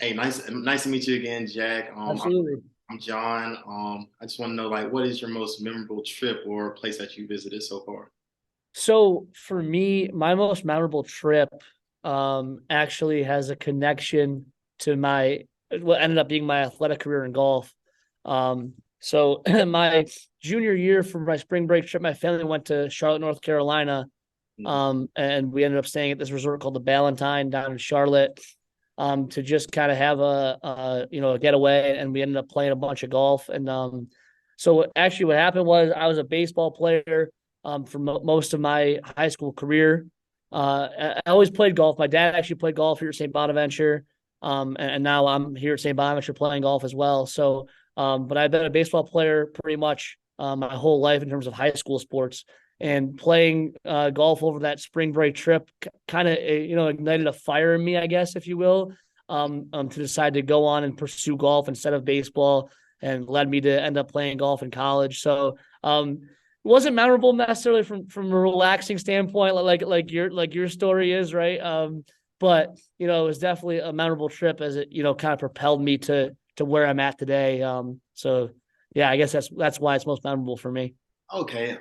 Hey, nice to meet you again, Jack. Absolutely. I'm John. I just want to know, like, what is your most memorable trip or place that you visited so far? So for me, my most memorable trip actually has a connection to my what ended up being my athletic career in golf. So my junior year for my spring break trip, my family went to Charlotte, North Carolina, Mhm. and we ended up staying at this resort called the Ballantine down in Charlotte, to just kind of have a getaway, and we ended up playing a bunch of golf. And so actually, what happened was I was a baseball player for most of my high school career. I always played golf. My dad actually played golf here at St. Bonaventure, and now I'm here at St. Bonaventure playing golf as well. So, but I've been a baseball player pretty much my whole life in terms of high school sports. And playing golf over that spring break trip kind of ignited a fire in me, I guess, if you will, to decide to go on and pursue golf instead of baseball, and led me to end up playing golf in college. So it wasn't memorable necessarily from a relaxing standpoint, like your story is, right? But it was definitely a memorable trip as it kind of propelled me to where I'm at today. So yeah, I guess that's why it's most memorable for me. Okay.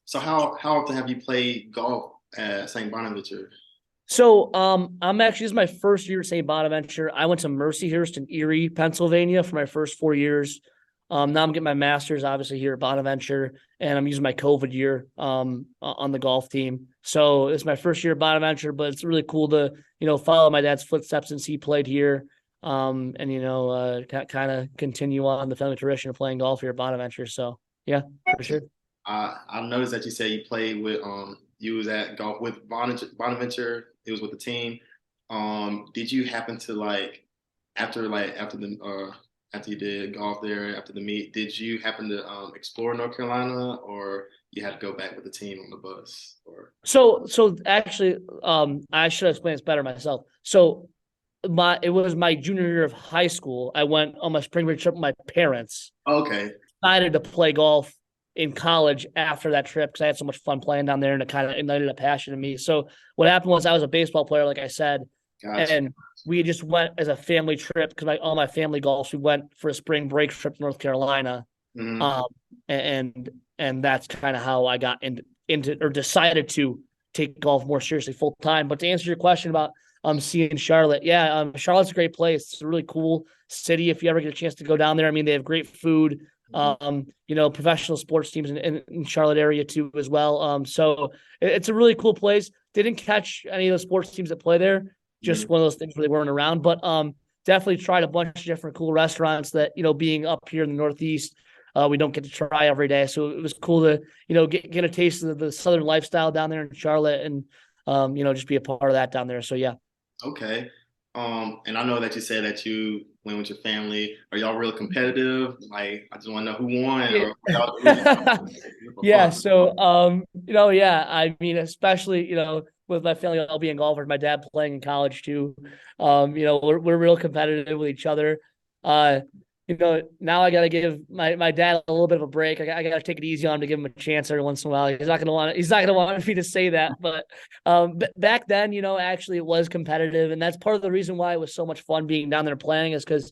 So how often have you played golf at St. Bonaventure? So, I'm actually this is my first year at St. Bonaventure. I went to Mercyhurst in Erie, Pennsylvania for my first 4 years. Now I'm getting my master's, obviously, here at Bonaventure, and I'm using my COVID year on the golf team. So it's my first year at Bonaventure, but it's really cool to follow my dad's footsteps since he played here, and kind of continue on the family tradition of playing golf here at Bonaventure. So yeah, for sure. I noticed that you said you played with you was at golf with Bonaventure. It was with the team. Did you happen to after you did golf there after the meet, did you happen to explore North Carolina, or you had to go back with the team on the bus? Or So actually, I should explain this better myself. So my it was my junior year of high school. I went on my spring break trip with my parents. okay, Decided to play golf in college after that trip because I had so much fun playing down there, and it kind of ignited a passion in me. So what happened was I was a baseball player, like I said, gotcha. and we just went as a family trip because all my family golfs. We went for a spring break trip to North Carolina, Hmm. um, and and that's kind of how I got into or decided to take golf more seriously full time. But to answer your question about seeing Charlotte, yeah, Charlotte's a great place. It's a really cool city if you ever get a chance to go down there. I mean, they have great food. Professional sports teams in Charlotte area too as well. So it's a really cool place. Didn't catch any of the sports teams that play there. Just one of those things where they weren't around. But definitely tried a bunch of different cool restaurants that being up here in the Northeast, we don't get to try every day. So it was cool to get a taste of the Southern lifestyle down there in Charlotte, and just be a part of that down there. So yeah. Okay. And I know that you said that you went with your family. Are y'all real competitive? Like, I just want to know who won, Yeah. or y'all really for Yeah. fun? So, yeah, I mean, especially, with my family all being golfers, my dad playing in college too. We're real competitive with each other. Uh, now I got to give my dad a little bit of a break. I got to take it easy on him to give him a chance every once in a while. He's not going to want me to say that, but, back then, actually it was competitive. And that's part of the reason why it was so much fun being down there playing, is because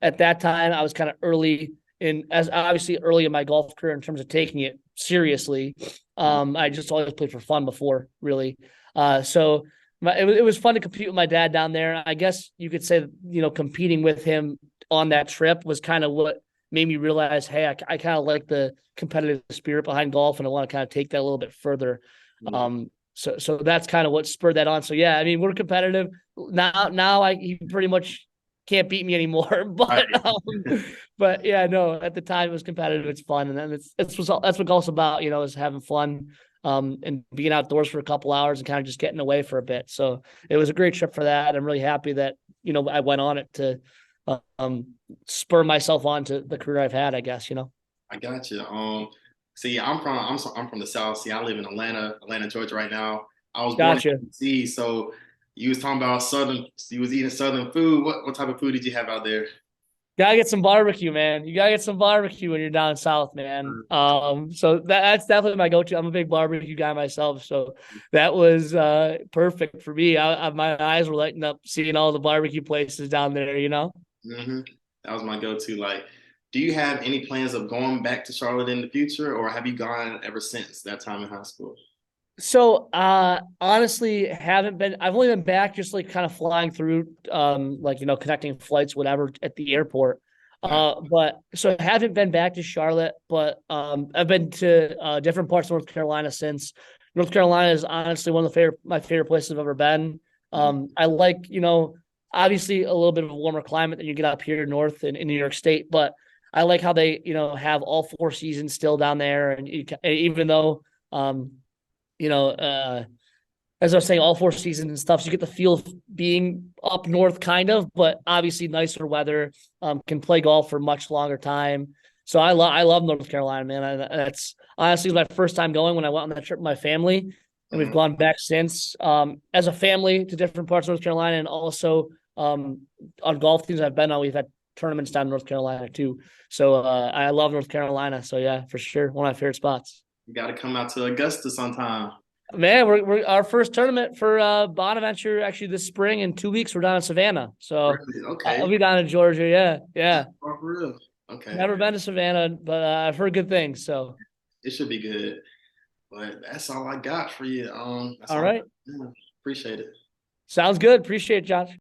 at that time I was kind of early in my golf career in terms of taking it seriously. I just always played for fun before, really. So it was fun to compete with my dad down there. I guess you could say, competing with him on that trip was kind of what made me realize, hey, I kind of like the competitive spirit behind golf, and I want to kind of take that a little bit further. Mhm. So that's kind of what spurred that on. So yeah, I mean, we're competitive now. Now he pretty much can't beat me anymore, Right. but yeah, no, at the time it was competitive. It's fun, and then that's what golf's about, is having fun, and being outdoors for a couple hours and kind of just getting away for a bit. So it was a great trip for that. I'm really happy that I went on it to spur myself on to the career I've had, I guess. I got you. See, I'm from the South. See, I live in Atlanta, Georgia right now. I was born in Gotcha. D.C., so you was talking about Southern. You was eating Southern food. What type of food did you have out there? Gotta get some barbecue, man. You gotta get some barbecue when you're down south, man. So that's definitely my go-to. I'm a big barbecue guy myself, so that was perfect for me. My eyes were lighting up seeing all the barbecue places down there, you know. Hmm. That was my go-to. Like, do you have any plans of going back to Charlotte in the future, or have you gone ever since that time in high school? So honestly haven't been. I've only been back just like kind of flying through like connecting flights whatever at the airport. Right. But so I haven't been back to Charlotte, but I've been to different parts of North Carolina since. North Carolina is honestly one of my favorite places I've ever been. Mhm. I like, obviously a little bit of a warmer climate than you get up here north in New York State, but I like how they, have all four seasons still down there. And even though um you know, as I was saying, all four seasons and stuff. So you get the feel of being up north, kind of, but obviously nicer weather. Can play golf for much longer time. So I love North Carolina, man. That's honestly my first time going when I went on that trip with my family, and we've Mhm. gone back since. As a family to different parts of North Carolina, and also on golf teams I've been on, we've had tournaments down in North Carolina too. So I love North Carolina. So yeah, for sure, one of my favorite spots. You got to come out to Augusta sometime. Man, we're our first tournament for Bonaventure actually this spring. In 2 weeks we're down in Savannah, so Really? I'll Okay. be down in Georgia. Yeah, yeah. Oh, for real. Okay. Never been to Savannah, but I've heard good things. So, It should be good. But that's all I got for you. That's all all. right, Yeah, appreciate it. sounds good. Appreciate it, Josh.